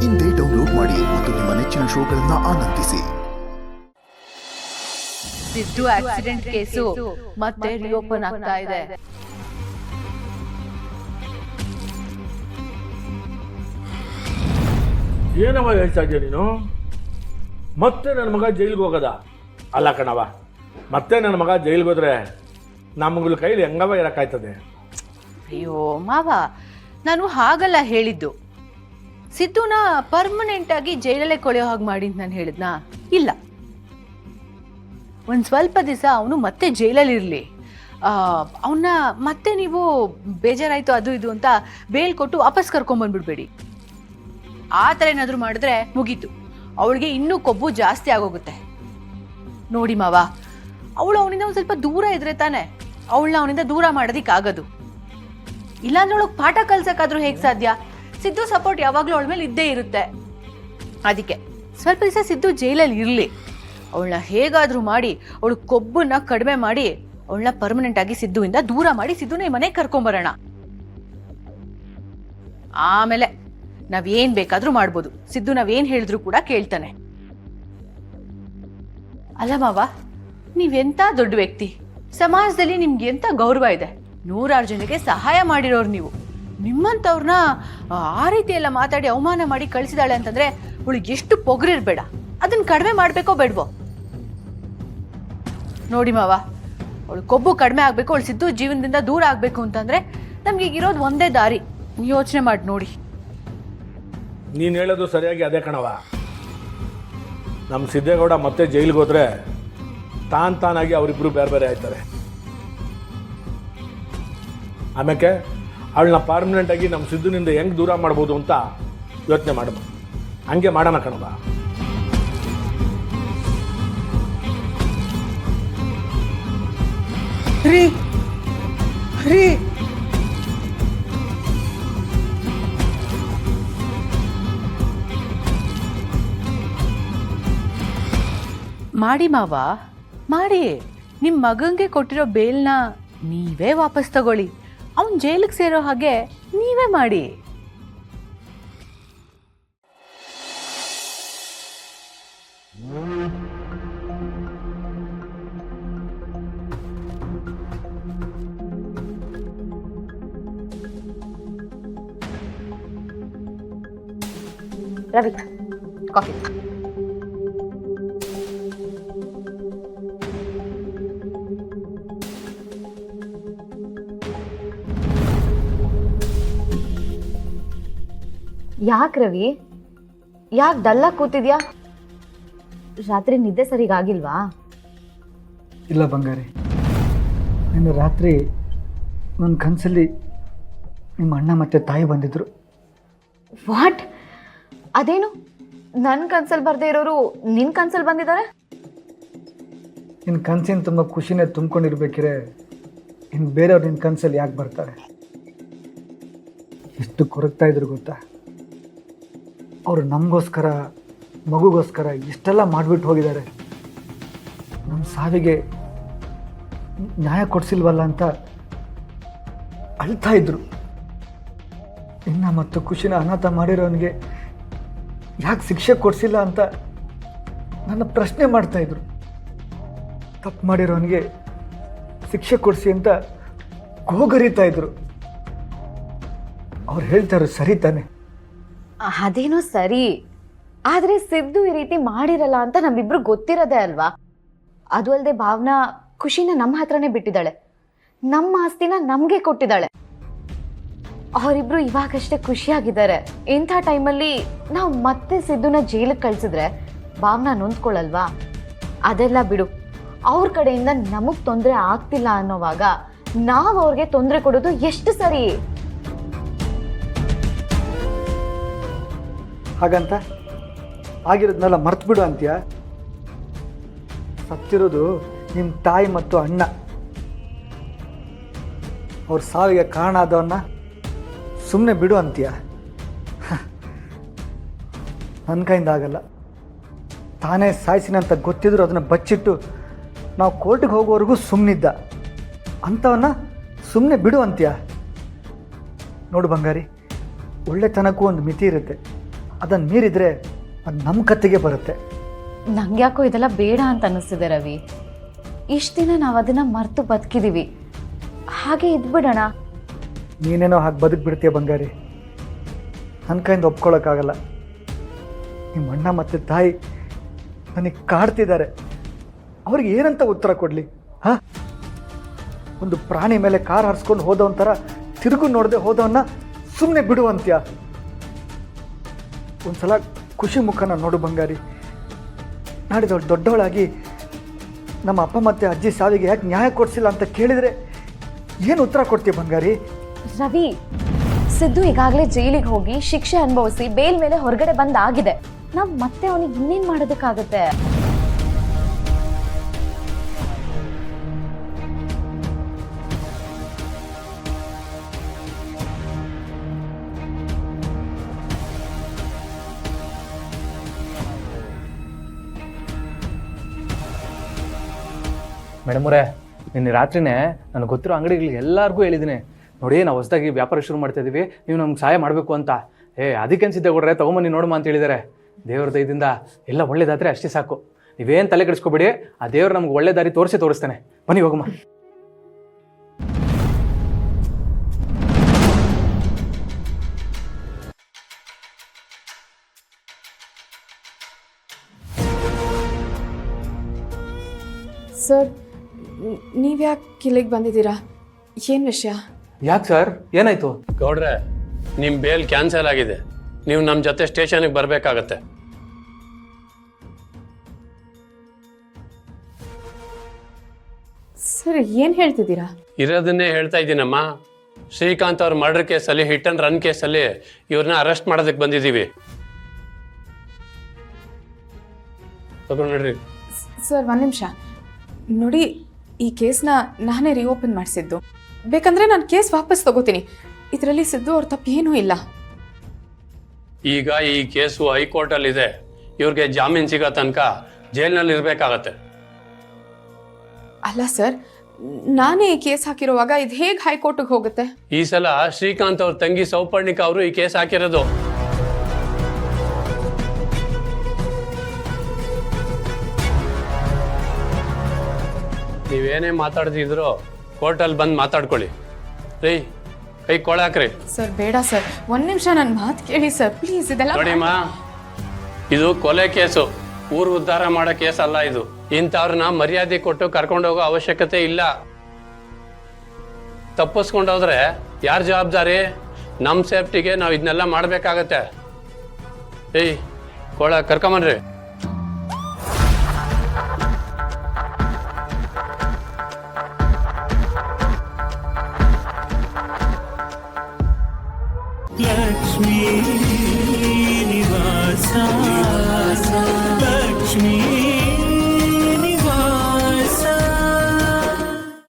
ಇಂದೇ ಡೌನ್ಲೋಡ್ ಮಾಡಿ ಮತ್ತು ನಿಮ್ಮ ನೆಚ್ಚಿನ ಶೋಗಳನ್ನು ಆನಂದಿಸಿ. ಸಿದ್ದು ಆಕ್ಸಿಡೆಂಟ್ ಕೇಸು ಮತ್ತೆ ರಿಓಪನ್ ಆಗ್ತಾ ಇದೆ. ಏನವ ಹೇಳ್ತಾ ಇದೆಯಾ ನೀನು? ಮತ್ತೆ ನನ್ನ ಮಗ ಜೈಲಿಗೆ ಹೋಗೋದ? ಅಲ್ಲ ಕಣವ, ಮತ್ತೆ ನನ್ನ ಮಗ ಜೈಲಿಗೆ ಹೋದ್ರೆ ನಮ್ಮಗಳ ಕೈಲಿ ಹೆಂಗವ ಇರಕ್ಕಾಯ್ತದೆ? ಅಯ್ಯೋ ಮಾವ, ನಾನು ಹಾಗಲ್ಲ ಹೇಳಿದ್ದು. ಸಿದ್ದುನ ಪರ್ಮನೆಂಟ್ ಆಗಿ ಜೈಲಲ್ಲೇ ಕೊಳೆಯೋ ಹಾಗೆ ಮಾಡಿ ಅಂತ ನಾನು ಹೇಳಿದ್ನಾ? ಇಲ್ಲ, ಒಂದು ಸ್ವಲ್ಪ ದಿವಸ ಅವನು ಮತ್ತೆ ಜೈಲಲ್ಲಿ ಇರಲಿ. ಅವನ್ನ ಮತ್ತೆ ನೀವು ಬೇಜಾರಾಯ್ತು ಅದು ಇದು ಅಂತ ಬೇಲ್ ಕೊಟ್ಟು ವಾಪಸ್ ಕರ್ಕೊಂಬಂದ್ಬಿಡ್ಬೇಡಿ. ಆ ಥರ ಏನಾದರೂ ಮಾಡಿದ್ರೆ ಮುಗೀತು, ಅವಳಿಗೆ ಇನ್ನೂ ಕೊಬ್ಬು ಜಾಸ್ತಿ ಆಗೋಗುತ್ತೆ. ನೋಡಿ ಮಾವ, ಅವಳು ಅವನಿಂದ ಒಂದು ಸ್ವಲ್ಪ ದೂರ ಇದ್ರೆ ತಾನೆ ಅವಳನ್ನ ಅವನಿಂದ ದೂರ ಮಾಡೋದಿಕ್ಕಾಗೋದು. ಇಲ್ಲಾಂದ್ರೆ ಅವಳಿಗೆ ಪಾಠ ಕಲ್ಸಕ್ಕಾದ್ರೂ ಹೇಗೆ ಸಾಧ್ಯ? ಸಿದ್ದು ಸಪೋರ್ಟ್ ಯಾವಾಗಲೂ ಅವಳ ಮೇಲೆ ಇದ್ದೇ ಇರುತ್ತೆ. ಅದಕ್ಕೆ ಸ್ವಲ್ಪ ದಿವಸ ಸಿದ್ದು ಜೈಲಲ್ಲಿ ಇರಲಿ. ಅವಳನ್ನ ಹೇಗಾದರೂ ಮಾಡಿ ಅವಳು ಕೊಬ್ಬನ್ನ ಕಡಿಮೆ ಮಾಡಿ ಅವಳನ್ನ ಪರ್ಮನೆಂಟ್ ಆಗಿ ಸಿದ್ದುವಿಂದ ದೂರ ಮಾಡಿ ಸಿದ್ದುನ ಈ ಮನೆಗೆ ಕರ್ಕೊಂಬರೋಣ. ಆಮೇಲೆ ನಾವೇನ್ ಬೇಕಾದ್ರೂ ಮಾಡ್ಬೋದು. ಸಿದ್ದು ನಾವೇನ್ ಹೇಳಿದ್ರು ಕೂಡ ಕೇಳ್ತಾನೆ. ಅಲ್ಲ ಮಾವ, ನೀವೆಂತ ದೊಡ್ಡ ವ್ಯಕ್ತಿ, ಸಮಾಜದಲ್ಲಿ ನಿಮ್ಗೆ ಎಂತ ಗೌರವ ಇದೆ. 100 ಜನಕ್ಕೆ ಸಹಾಯ ಮಾಡಿರೋರು ನೀವು. ನಿಮ್ಮಂಥವ್ರನ್ನ ಆ ರೀತಿ ಎಲ್ಲ ಮಾತಾಡಿ ಅವಮಾನ ಮಾಡಿ ಕಳಿಸಿದಾಳೆ ಅಂತಂದ್ರೆ ಅವಳಿಗೆ ಎಷ್ಟು ಪೊಗರಿರ್ಬೇಡ. ಅದನ್ನ ಕಡಿಮೆ ಮಾಡ್ಬೇಕೋ ಬೇಡವೋ? ನೋಡಿ ಮಾವ, ಅವಳು ಕೊಬ್ಬು ಕಡಿಮೆ ಆಗ್ಬೇಕು, ಅವಳು ಸಿದ್ದು ಜೀವನದಿಂದ ದೂರ ಆಗ್ಬೇಕು ಅಂತಂದ್ರೆ ನಮ್ಗೆ ಈಗಿರೋದು ಒಂದೇ ದಾರಿ. ಯೋಚನೆ ಮಾಡಿ ನೋಡಿ. ನೀನು ಹೇಳೋದು ಸರಿಯಾಗಿ ಅದೇ ಕಣವ. ನಮ್ಮ ಸಿದ್ದೇಗೌಡ ಮತ್ತೆ ಜೈಲಿಗೆ ಹೋದ್ರೆ ತಾನಾಗಿ ಅವರಿಬ್ಬರು ಬೇರೆ ಬೇರೆ ಆಯ್ತಾರೆ. ಆಮೇಲೆ ಅವಳನ್ನ ಪರ್ಮನೆಂಟಾಗಿ ನಮ್ಮ ಸಿದ್ದುನಿಂದ ಹೆಂಗೆ ದೂರ ಮಾಡ್ಬೋದು ಅಂತ ಯೋಚನೆ ಮಾಡಬೇಕು. ಹಂಗೆ ಮಾಡೋಣ ಕಣವ. ರೀ ರೀ ಮಾಡಿ ಮಾವ, ಮಾಡಿ. ನಿಮ್ಮ ಮಗಂಗೆ ಕೊಟ್ಟಿರೋ ಬೇಲ್ನ ನೀವೇ ವಾಪಸ್ ತಗೊಳ್ಳಿ. ಅವನ್ ಜೈಲಿಗೆ ಸೇರೋ ಹಾಗೆ ನೀವೇ ಮಾಡಿ. ರವಿ, ಕಾಫಿ. ಯಾಕೆ ರವಿ, ಯಾಕೆ ಡಲ್ಲಾಗಿ ಕೂತಿದ್ಯಾ? ರಾತ್ರಿ ನಿದ್ದೆ ಸರಿಗಾಗಿಲ್ವಾ? ಇಲ್ಲ ಬಂಗಾರಿ, ನಿನ್ನೆ ರಾತ್ರಿ ನನ್ನ ಕನಸಲ್ಲಿ ನಿಮ್ಮ ಅಣ್ಣ ಮತ್ತು ತಾಯಿ ಬಂದಿದ್ರು. ವಾಟ್? ಅದೇನು ನನ್ನ ಕನ್ಸಲ್ಲಿ ಬರ್ದೇ ಇರೋರು ನಿನ್ನ ಕನ್ಸಲ್ಲಿ ಬಂದಿದ್ದಾರೆ? ನಿನ್ನ ಕನಸಿನ ತುಂಬ ಖುಷಿನೇ ತುಂಬ್ಕೊಂಡಿರ್ಬೇಕಿರೆ ಇನ್ನು ಬೇರೆಯವ್ರು ನಿನ್ನ ಕನಸಲ್ಲಿ ಯಾಕೆ ಬರ್ತಾರೆ? ಎಷ್ಟು ಕೊರಗ್ತಾ ಇದ್ರು ಗೊತ್ತಾ? ಅವರು ನಮಗೋಸ್ಕರ, ಮಗುಗೋಸ್ಕರ ಎಷ್ಟೆಲ್ಲ ಮಾಡಿಬಿಟ್ಟು ಹೋಗಿದ್ದಾರೆ. ನಮ್ಮ ಸಾವಿಗೆ ನ್ಯಾಯ ಕೊಡಿಸಿಲ್ವಲ್ಲ ಅಂತ ಅಳ್ತಾ ಇದ್ರು. ಇನ್ನು ಮತ್ತು ಖುಷಿನ ಅನಾಥ ಮಾಡಿರೋನಿಗೆ ಯಾಕೆ ಶಿಕ್ಷೆ ಕೊಡಿಸಿಲ್ಲ ಅಂತ ನನ್ನ ಪ್ರಶ್ನೆ ಮಾಡ್ತಾಯಿದ್ರು. ತಪ್ಪು ಮಾಡಿರೋನಿಗೆ ಶಿಕ್ಷೆ ಕೊಡಿಸಿ ಅಂತ ಗೋಗರಿತಾ ಇದ್ರು. ಅವ್ರು ಹೇಳ್ತಾರೆ ಸರಿ ತಾನೆ? ಅದೇನೋ ಸರಿ, ಆದರೆ ಸಿದ್ದು ಈ ರೀತಿ ಮಾಡಿರಲ್ಲ ಅಂತ ನಮ್ಮಿಬ್ರು ಗೊತ್ತಿರೋದೇ ಅಲ್ವಾ? ಅದು ಅಲ್ಲದೆ ಭಾವನಾ ಖುಷಿನ ನಮ್ಮ ಹತ್ರನೇ ಬಿಟ್ಟಿದ್ದಾಳೆ, ನಮ್ಮ ಆಸ್ತಿನ ನಮಗೆ ಕೊಟ್ಟಿದ್ದಾಳೆ. ಅವರಿಬ್ರು ಇವಾಗಷ್ಟೇ ಖುಷಿಯಾಗಿದ್ದಾರೆ. ಇಂಥ ಟೈಮಲ್ಲಿ ನಾವು ಮತ್ತೆ ಸಿದ್ದುನ ಜೈಲಿಗೆ ಕಳಿಸಿದ್ರೆ ಭಾವನಾ ನೊಂದ್ಕೊಳ್ಳಲ್ವಾ? ಅದೆಲ್ಲ ಬಿಡು. ಅವ್ರ ಕಡೆಯಿಂದ ನಮಗೆ ತೊಂದರೆ ಆಗ್ತಿಲ್ಲ ಅನ್ನೋವಾಗ ನಾವು ಅವ್ರಿಗೆ ತೊಂದರೆ ಕೊಡೋದು ಎಷ್ಟು ಸರಿ? ಹಾಗಂತ ಆಗಿರೋದನ್ನೆಲ್ಲ ಮರ್ತು ಬಿಡು ಅಂತೀಯ? ಸತ್ತಿರೋದು ನಿಮ್ಮ ತಾಯಿ ಮತ್ತು ಅಣ್ಣ. ಅವ್ರ ಸಾವಿಗೆ ಕಾರಣ ಆದವನ್ನ ಸುಮ್ಮನೆ ಬಿಡು ಅಂತೀಯ? ನನ್ನ ಕೈಯಿಂದ ಆಗಲ್ಲ. ತಾನೇ ಸಾಯಿಸಿನಂತ ಗೊತ್ತಿದ್ರು ಅದನ್ನು ಬಚ್ಚಿಟ್ಟು ನಾವು ಕೋರ್ಟಿಗೆ ಹೋಗೋವರೆಗೂ ಸುಮ್ಮನಿದ್ದ ಅಂಥವನ್ನ ಸುಮ್ಮನೆ ಬಿಡು ಅಂತೀಯ? ನೋಡು ಬಂಗಾರಿ, ಒಳ್ಳೆತನಕ್ಕೂ ಒಂದು ಮಿತಿ ಇರುತ್ತೆ. ಅದನ್ನು ಮೀರಿದರೆ ಅದು ನಮ್ಮ ಕತ್ತಿಗೆ ಬರುತ್ತೆ. ನಂಗ್ಯಾಕೋ ಇದೆಲ್ಲ ಬೇಡ ಅಂತ ಅನ್ನಿಸ್ತಿದೆ ರವಿ. ಇಷ್ಟು ದಿನ ನಾವು ಅದನ್ನು ಮರೆತು ಬದುಕಿದ್ದೀವಿ, ಹಾಗೆ ಇದ್ಬಿಡೋಣ. ನೀನೇನೋ ಹಾಗೆ ಬದುಕ್ಬಿಡ್ತೀಯ ಬಂಗಾರಿ, ನನ್ನ ಕೈಯಿಂದ ಒಪ್ಕೊಳ್ಳೋಕ್ಕಾಗಲ್ಲ. ನಿಮ್ಮ ಅಣ್ಣ ಮತ್ತು ತಾಯಿ ನನಗೆ ಕಾಡ್ತಿದ್ದಾರೆ. ಅವ್ರಿಗೆ ಏನಂತ ಉತ್ತರ ಕೊಡಲಿ? ಹಾಂ, ಒಂದು ಪ್ರಾಣಿ ಮೇಲೆ ಕಾರ್ ಹರಿಸ್ಕೊಂಡು ಹೋದವನ ಥರ ತಿರುಗು ನೋಡದೆ ಹೋದವನ್ನ ಸುಮ್ಮನೆ ಬಿಡುವಂತ್ಯ? ಒಂದ್ಸಲ ಖುಷಿ ಮುಖನ ನೋಡು ಬಂಗಾರಿ. ನಾಡಿದವಳು ದೊಡ್ಡವಳಾಗಿ ನಮ್ಮ ಅಪ್ಪ ಮತ್ತು ಅಜ್ಜಿ ಸಾವಿಗೆ ಯಾಕೆ ನ್ಯಾಯ ಕೊಡಿಸಿಲ್ಲ ಅಂತ ಕೇಳಿದರೆ ಏನು ಉತ್ತರ ಕೊಡ್ತೀಯ ಬಂಗಾರಿ? ರವಿ, ಸಿದ್ದು ಈಗಾಗಲೇ ಜೈಲಿಗೆ ಹೋಗಿ ಶಿಕ್ಷೆ ಅನುಭವಿಸಿ ಬೇಲ್ ಮೇಲೆ ಹೊರಗಡೆ ಬಂದಾಗಿದೆ. ನಾವು ಮತ್ತೆ ಅವನಿಗೆ ಇನ್ನೇನು ಮಾಡೋದಕ್ಕಾಗತ್ತೆ? ಮೇಡಮ್ ಅವರೇ, ನಿನ್ನೆ ರಾತ್ರಿನೇ ನನಗೆ ಗೊತ್ತಿರೋ ಅಂಗಡಿಗಳಿಗೆ ಎಲ್ಲರಿಗೂ ಹೇಳಿದ್ದೀನಿ, ನೋಡಿ ನಾವು ಹೊಸದಾಗಿ ವ್ಯಾಪಾರ ಶುರು ಮಾಡ್ತಾ ಇದ್ದೀವಿ, ನೀವು ನಮ್ಗೆ ಸಹಾಯ ಮಾಡಬೇಕು ಅಂತ. ಅದಕ್ಕೇನು ಸಿದ್ಧಗೌಡ್ರೆ ತೊಗೊಂಬನ್ನಿ ನೋಡಮ್ಮ ಅಂತ ಹೇಳಿದ್ದಾರೆ. ದೇವ್ರ ದಯದಿಂದ ಎಲ್ಲ ಒಳ್ಳೇದಾದರೆ ಅಷ್ಟೇ ಸಾಕು, ನೀವೇನು ತಲೆ ಕೆಡಿಸ್ಕೊಬೇಡಿ. ಆ ದೇವ್ರು ನಮ್ಗೆ ಒಳ್ಳೆ ದಾರಿ ತೋರಿಸ್ತಾನೆ. ಬನ್ನಿ ಹೋಗಮ್ಮ. ಸರ್, ನೀವ್ಯಾಕೆ ಇಲ್ಲಿಗೆ ಬಂದಿದ್ದೀರಾ? ಏನು ವಿಷಯ? ಯಾಕೆ ಸರ್, ಏನಾಯ್ತು? ಗೌಡ್ರೆ, ನಿಮ್ಮ ಬೇಲ್ ಕ್ಯಾನ್ಸಲ್ ಆಗಿದೆ. ನೀವು ನಮ್ಮ ಜೊತೆ ಸ್ಟೇಷನ್ಗೆ ಬರಬೇಕಾಗತ್ತೆ. ಸರ್, ಏನು ಹೇಳ್ತಿದ್ದೀರಾ? ಇರೋದನ್ನೇ ಹೇಳ್ತಾ ಇದ್ದೀನಮ್ಮ. ಶ್ರೀಕಾಂತ್ ಅವ್ರ ಮರ್ಡರ್ ಕೇಸಲ್ಲಿ, ಹಿಟ್ ಅಂಡ್ ರನ್ ಕೇಸಲ್ಲಿ ಇವ್ರನ್ನ ಅರೆಸ್ಟ್ ಮಾಡೋದಕ್ಕೆ ಬಂದಿದ್ದೀವಿ. ತಗೊಂಡ್ರಿ. ಸರ್, ಒಂದು ನಿಮಿಷ ನೋಡಿ, ಈ ಕೇಸ್ನ ನಾನೇ ರಿಓಪನ್ ಮಾಡಿಸಿದ್ದು. ಬೇಕಂದ್ರೆ ನಾನು ಕೇಸ್ ವಾಪಸ್ ತಗೋತೀನಿ. ಇದರಲ್ಲಿ ಸಿದ್ದು ಅವ್ರ ತಪ್ಪು ಏನೂ ಇಲ್ಲ. ಈಗ ಈ ಕೇಸು ಹೈಕೋರ್ಟಲ್ಲಿದೆ. ಇವ್ರಿಗೆ ಜಾಮೀನು ಸಿಗೋ ತನಕ ಜೈಲಿನಲ್ಲಿ ಇರಬೇಕಾಗತ್ತೆ. ಅಲ್ಲ ಸರ್, ನಾನೇ ಈ ಕೇಸ್ ಹಾಕಿರುವಾಗ ಇದು ಹೇಗೆ ಹೈಕೋರ್ಟಿಗೆ ಹೋಗುತ್ತೆ? ಈ ಸಲ ಶ್ರೀಕಾಂತ್ ಅವ್ರ ತಂಗಿ ಸೌಪರ್ಣಿಕಾ ಅವರು ಈ ಕೇಸ್ ಹಾಕಿರೋದು. ನೀವೇನೇ ಮಾತಾಡ್ತಿದ್ರು ಕೋರ್ಟಲ್ಲಿ ಬಂದು ಮಾತಾಡ್ಕೊಳ್ಳಿ. ರೀ, ಕೈ ಕೊಳಾಕ್ರಿ. ಸರ್ ಬೇಡ ಸರ್, ಒಂದು ನಿಮಿಷ ನನ್ನ ಮಾತು ಕೇಳಿ ಸರ್, ಪ್ಲೀಸ್. ಇದೆಲ್ಲ ನೋಡಿಮ್ಮ, ಇದು ಕೊಲೆ ಕೇಸು, ಊರು ಉದ್ಧಾರ ಮಾಡೋ ಕೇಸ್ ಅಲ್ಲ ಇದು. ಇಂಥವ್ರನ್ನ ಮರ್ಯಾದೆ ಕೊಟ್ಟು ಕರ್ಕೊಂಡೋಗೋ ಅವಶ್ಯಕತೆ ಇಲ್ಲ. ತಪ್ಪಿಸ್ಕೊಂಡೋದ್ರೆ ಯಾರು ಜವಾಬ್ದಾರಿ? ನಮ್ಮ ಸೇಫ್ಟಿಗೆ ನಾವು ಇದನ್ನೆಲ್ಲ ಮಾಡಬೇಕಾಗತ್ತೆ. ಏಯ್, ಕೊಳ ಕರ್ಕೊಂಬನ್ರಿ. ಲಕ್ಷ್ಮೀ ನಿವಾಸ